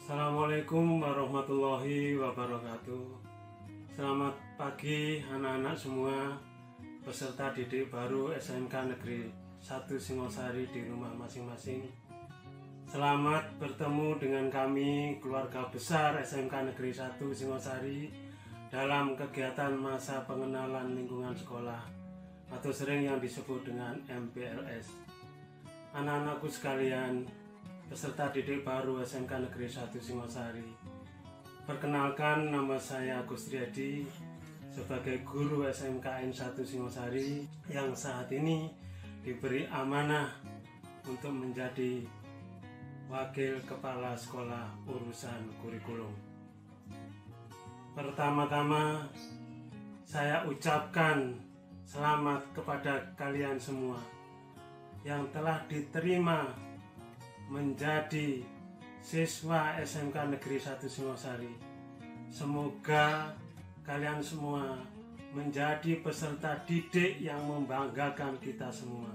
Assalamualaikum warahmatullahi wabarakatuh. Selamat pagi anak-anak semua, peserta didik baru SMK Negeri 1 Singosari di rumah masing-masing. Selamat bertemu dengan kami keluarga besar SMK Negeri 1 Singosari dalam kegiatan masa pengenalan lingkungan sekolah atau sering yang disebut dengan MPLS. Anak-anakku sekalian, peserta didik baru SMK Negeri 1 Singosari. Perkenalkan, nama saya Agus Triadi sebagai guru SMKN 1 Singosari yang saat ini diberi amanah untuk menjadi wakil kepala sekolah urusan kurikulum. Pertama-tama saya ucapkan selamat kepada kalian semua yang telah diterima menjadi siswa SMK Negeri 1 Singosari. Semoga kalian semua menjadi peserta didik yang membanggakan kita semua.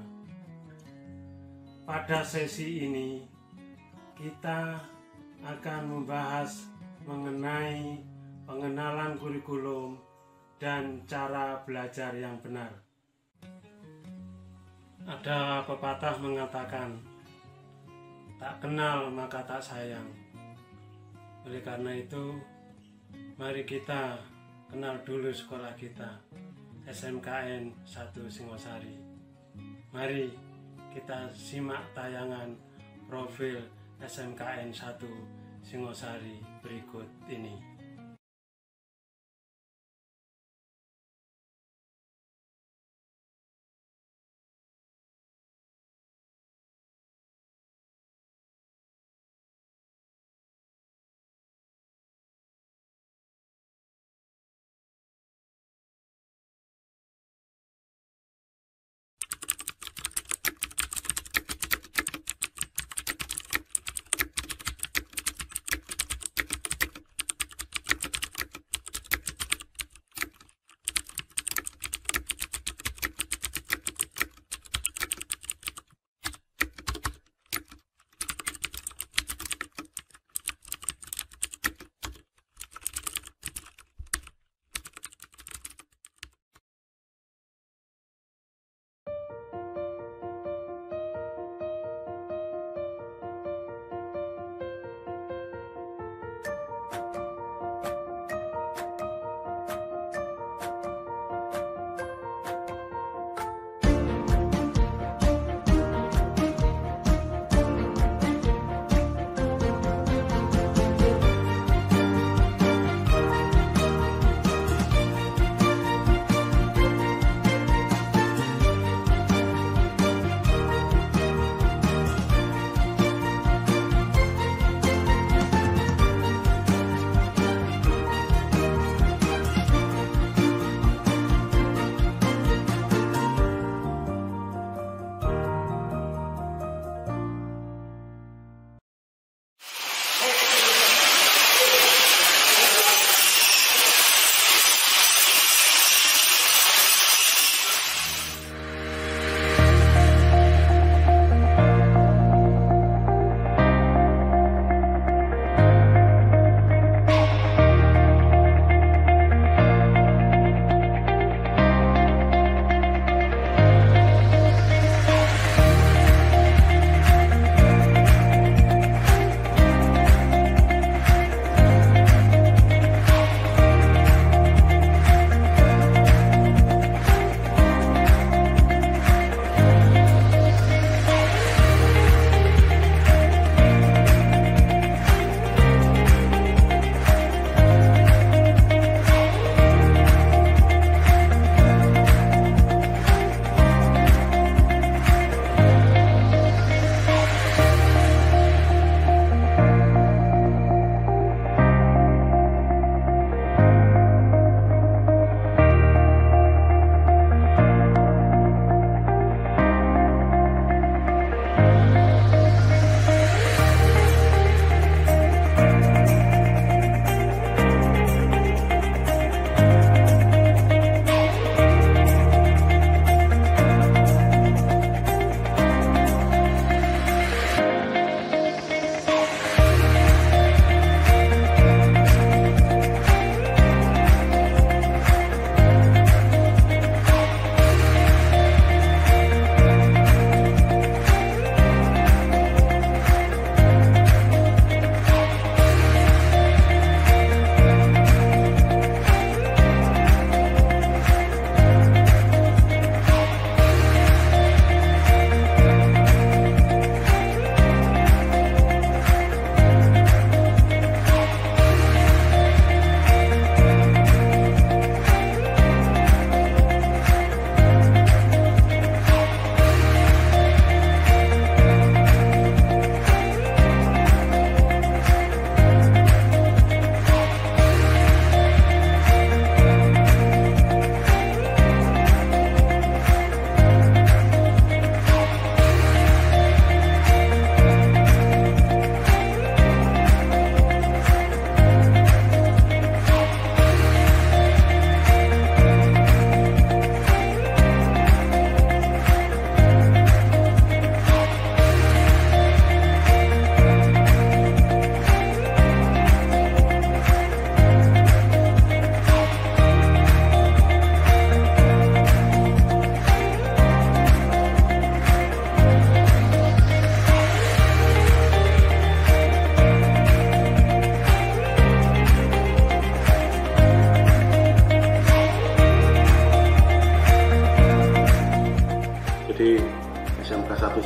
Pada sesi ini kita akan membahas mengenai pengenalan kurikulum dan cara belajar yang benar. Ada pepatah mengatakan, tak kenal maka tak sayang. Oleh karena itu, mari kita kenal dulu sekolah kita, SMKN 1 Singosari. Mari kita simak tayangan profil SMKN 1 Singosari berikut ini.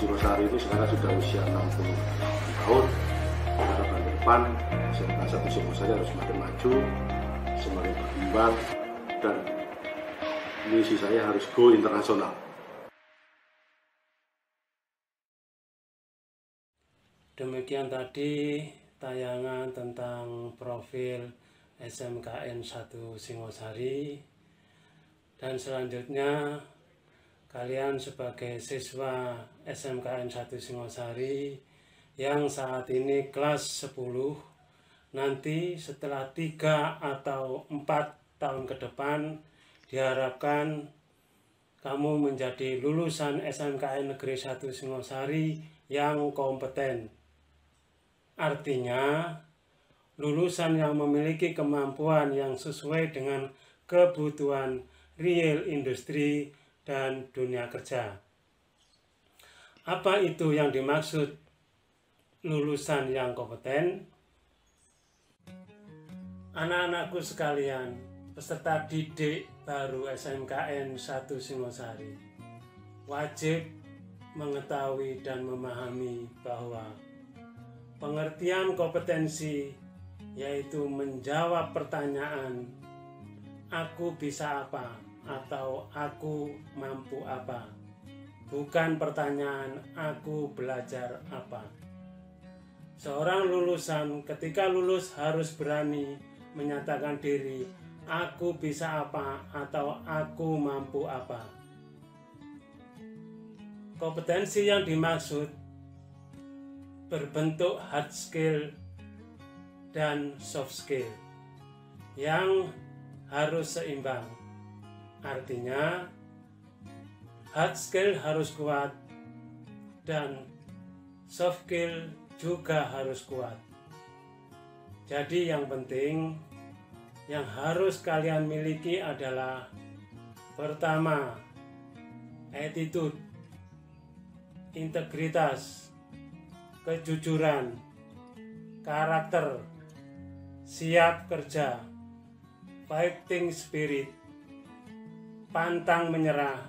Singosari ini sekarang sudah usia 60 tahun. Harapan ke depan SMK 1 Singosari harus semakin maju, semakin berkembang, dan misi saya harus go internasional. Demikian tadi tayangan tentang profil SMKN 1 Singosari. Dan selanjutnya kalian sebagai siswa SMKN 1 Singosari yang saat ini kelas 10, nanti setelah 3 atau 4 tahun ke depan diharapkan kamu menjadi lulusan SMKN Negeri 1 Singosari yang kompeten. Artinya, lulusan yang memiliki kemampuan yang sesuai dengan kebutuhan real industri dan dunia kerja. Apa itu yang dimaksud lulusan yang kompeten? Anak-anakku sekalian, peserta didik baru SMKN 1 Singosari wajib mengetahui dan memahami bahwa pengertian kompetensi yaitu menjawab pertanyaan aku bisa apa atau aku mampu apa, bukan pertanyaan aku belajar apa. Seorang lulusan ketika lulus harus berani menyatakan diri aku bisa apa atau aku mampu apa. Kompetensi yang dimaksud berbentuk hard skill dan soft skill yang harus seimbang. Artinya hard skill harus kuat dan soft skill juga harus kuat. Jadi yang penting yang harus kalian miliki adalah pertama, attitude, integritas, kejujuran, karakter, siap kerja, fighting spirit, pantang menyerah.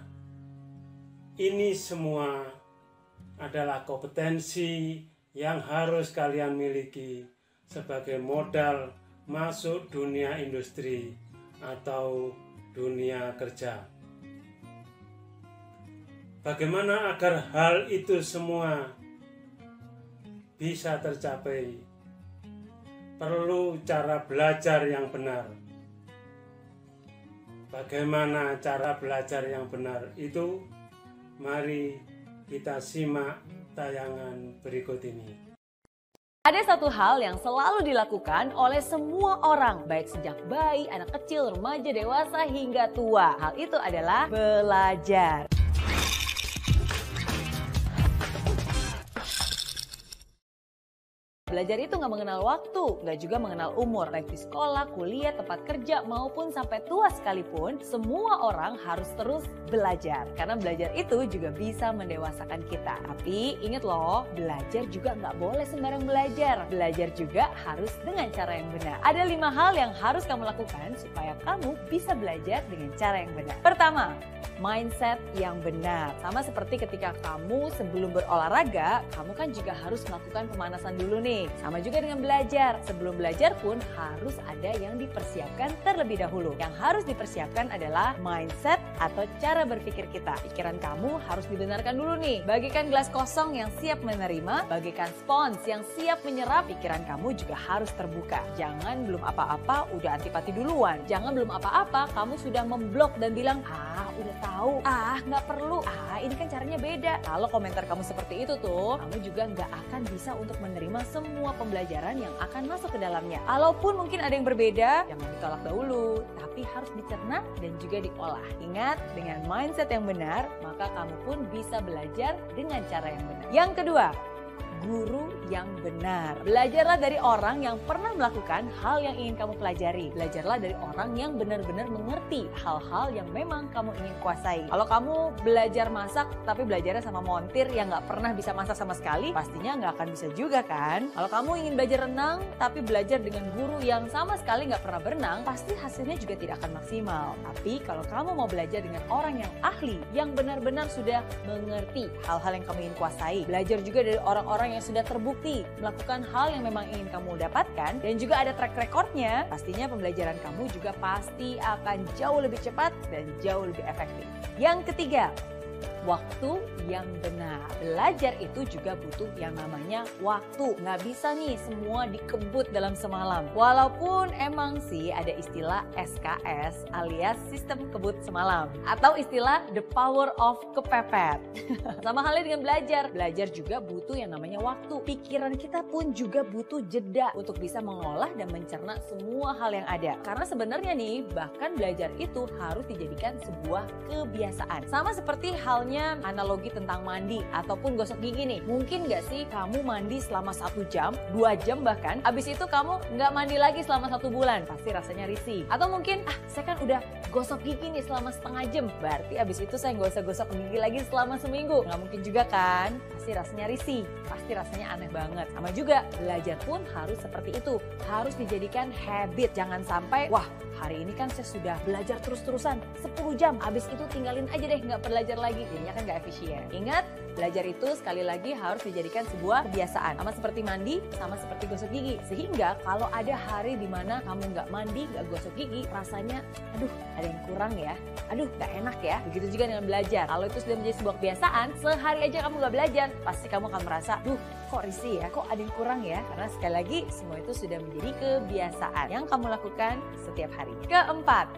Ini semua adalah kompetensi yang harus kalian miliki sebagai modal masuk dunia industri atau dunia kerja. Bagaimana agar hal itu semua bisa tercapai? Perlu cara belajar yang benar. Bagaimana cara belajar yang benar itu? Mari kita simak tayangan berikut ini. Ada satu hal yang selalu dilakukan oleh semua orang, baik sejak bayi, anak kecil, remaja, dewasa, hingga tua. Hal itu adalah belajar. Belajar itu nggak mengenal waktu, nggak juga mengenal umur. Baik di sekolah, kuliah, tempat kerja, maupun sampai tua sekalipun, semua orang harus terus belajar. Karena belajar itu juga bisa mendewasakan kita. Tapi ingat loh, belajar juga nggak boleh sembarang belajar. Belajar juga harus dengan cara yang benar. Ada 5 hal yang harus kamu lakukan supaya kamu bisa belajar dengan cara yang benar. Pertama, mindset yang benar. Sama seperti ketika kamu sebelum berolahraga, kamu kan juga harus melakukan pemanasan dulu nih. Sama juga dengan belajar. Sebelum belajar pun harus ada yang dipersiapkan terlebih dahulu. Yang harus dipersiapkan adalah mindset atau cara berpikir kita. Pikiran kamu harus dibenarkan dulu nih. Bagikan gelas kosong yang siap menerima, bagikan spons yang siap menyerap. Pikiran kamu juga harus terbuka. Jangan belum apa-apa udah antipati duluan. Jangan belum apa-apa kamu sudah memblok dan bilang, udah tahu, nggak perlu, ini kan caranya beda. Kalau komentar kamu seperti itu tuh, kamu juga nggak akan bisa untuk menerima semua pembelajaran yang akan masuk ke dalamnya. Kalaupun mungkin ada yang berbeda, jangan ditolak dahulu, tapi harus dicerna dan juga diolah. Ingat, dengan mindset yang benar, maka kamu pun bisa belajar dengan cara yang benar. Yang kedua, guru yang benar. Belajarlah dari orang yang pernah melakukan hal yang ingin kamu pelajari. Belajarlah dari orang yang benar-benar mengerti hal-hal yang memang kamu ingin kuasai. Kalau kamu belajar masak tapi belajarnya sama montir yang nggak pernah bisa masak sama sekali, pastinya nggak akan bisa juga kan? Kalau kamu ingin belajar renang tapi belajar dengan guru yang sama sekali nggak pernah berenang, pasti hasilnya juga tidak akan maksimal. Tapi kalau kamu mau belajar dengan orang yang ahli, yang benar-benar sudah mengerti hal-hal yang kamu ingin kuasai, belajar juga dari orang-orang yang sudah terbukti melakukan hal yang memang ingin kamu dapatkan, dan juga ada track recordnya, pastinya pembelajaran kamu juga pasti akan jauh lebih cepat dan jauh lebih efektif. Yang ketiga, waktu yang benar. Belajar itu juga butuh yang namanya waktu. Nggak bisa nih semua dikebut dalam semalam. Walaupun emang sih ada istilah SKS alias sistem kebut semalam. Atau istilah the power of kepepet. Sama halnya dengan belajar. Belajar juga butuh yang namanya waktu. Pikiran kita pun juga butuh jeda untuk bisa mengolah dan mencerna semua hal yang ada. Karena sebenarnya nih, bahkan belajar itu harus dijadikan sebuah kebiasaan. Sama seperti halnya analogi tentang mandi ataupun gosok gigi nih. Mungkin nggak sih kamu mandi selama 1 jam, 2 jam bahkan, abis itu kamu nggak mandi lagi selama 1 bulan, pasti rasanya risih. Atau mungkin, saya kan udah gosok gigi nih selama setengah jam, berarti abis itu saya nggak usah gosok gigi lagi selama seminggu. Nggak mungkin juga kan? Pasti rasanya risih, pasti rasanya aneh banget. Sama juga, belajar pun harus seperti itu, harus dijadikan habit. Jangan sampai, wah hari ini kan saya sudah belajar terus-terusan 10 jam, abis itu tinggalin aja deh, nggak belajar lagi. Jadinya kan nggak efisien. Ingat, belajar itu sekali lagi harus dijadikan sebuah kebiasaan. Sama seperti mandi, sama seperti gosok gigi. Sehingga kalau ada hari di mana kamu nggak mandi, nggak gosok gigi, rasanya, aduh ada yang kurang ya, aduh nggak enak ya. Begitu juga dengan belajar. Kalau itu sudah menjadi sebuah kebiasaan, sehari aja kamu nggak belajar, pasti kamu akan merasa, duh kok risih ya, kok ada yang kurang ya. Karena sekali lagi, semua itu sudah menjadi kebiasaan yang kamu lakukan setiap hari. Keempat,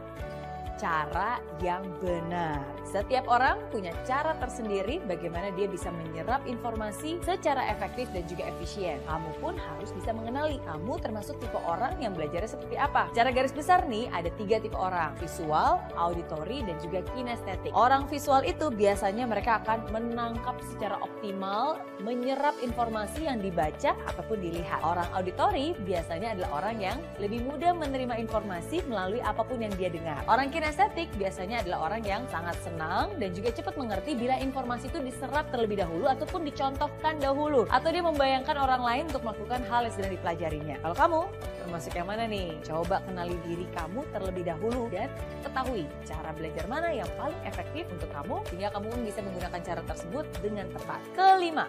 cara yang benar. Setiap orang punya cara tersendiri bagaimana dia bisa menyerap informasi secara efektif dan juga efisien. Kamu pun harus bisa mengenali kamu termasuk tipe orang yang belajarnya seperti apa. Secara garis besar nih ada 3 tipe orang: visual, auditory, dan juga kinestetik. Orang visual itu biasanya mereka akan menangkap secara optimal, menyerap informasi yang dibaca ataupun dilihat. Orang auditory biasanya adalah orang yang lebih mudah menerima informasi melalui apapun yang dia dengar. Orang kinestetik biasanya adalah orang yang sangat senang dan juga cepat mengerti bila informasi itu diserap terlebih dahulu ataupun dicontohkan dahulu, atau dia membayangkan orang lain untuk melakukan hal yang sedang dipelajarinya. Kalau kamu termasuk yang mana nih? Coba kenali diri kamu terlebih dahulu dan ketahui cara belajar mana yang paling efektif untuk kamu sehingga kamu pun bisa menggunakan cara tersebut dengan tepat. Kelima,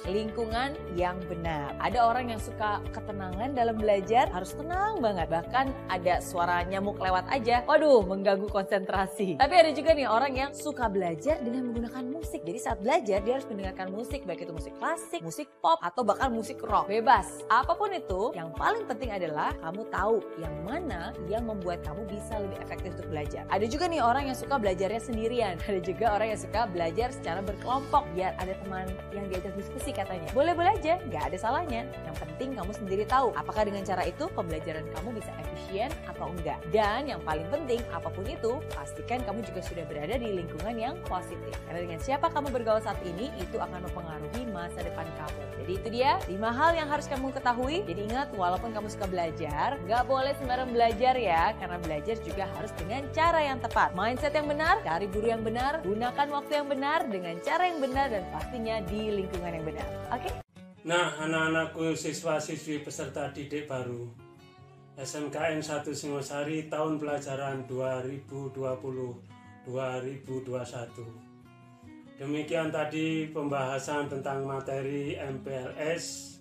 lingkungan yang benar. Ada orang yang suka ketenangan dalam belajar, harus tenang banget. Bahkan ada suara nyamuk lewat aja, waduh mengganggu konsentrasi. Tapi ada juga nih orang yang suka belajar dengan menggunakan musik. Jadi saat belajar dia harus mendengarkan musik, baik itu musik klasik, musik pop, atau bahkan musik rock. Bebas, apapun itu, yang paling penting adalah kamu tahu yang mana yang membuat kamu bisa lebih efektif untuk belajar. Ada juga nih orang yang suka belajarnya sendirian. Ada juga orang yang suka belajar secara berkelompok, biar ada teman yang diajak diskusi katanya. Boleh-boleh aja, nggak ada salahnya. Yang penting kamu sendiri tahu apakah dengan cara itu pembelajaran kamu bisa efisien atau enggak. Dan yang paling penting, apapun itu, pastikan kamu juga sudah berada di lingkungan yang positif. Karena dengan siapa kamu bergaul saat ini, itu akan mempengaruhi masa depan kamu. Jadi itu dia 5 hal yang harus kamu ketahui. Jadi ingat, walaupun kamu suka belajar, nggak boleh sembarang belajar ya. Karena belajar juga harus dengan cara yang tepat. Mindset yang benar, cari guru yang benar, gunakan waktu yang benar, dengan cara yang benar, dan pastinya di lingkungan yang benar. Oke? Nah, anak-anakku siswa-siswi peserta didik baru SMKN 1 Singosari tahun pelajaran 2020-2021. Demikian tadi pembahasan tentang materi MPLS,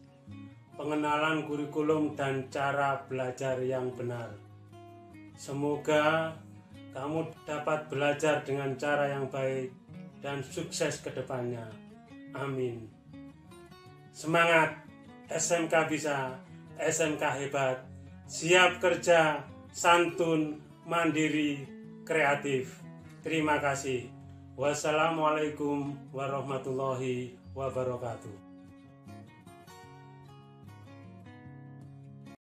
pengenalan kurikulum dan cara belajar yang benar. Semoga kamu dapat belajar dengan cara yang baik dan sukses ke depannya. Amin. Semangat, SMK bisa, SMK hebat, siap kerja, santun, mandiri, kreatif. Terima kasih. Wassalamualaikum warahmatullahi wabarakatuh.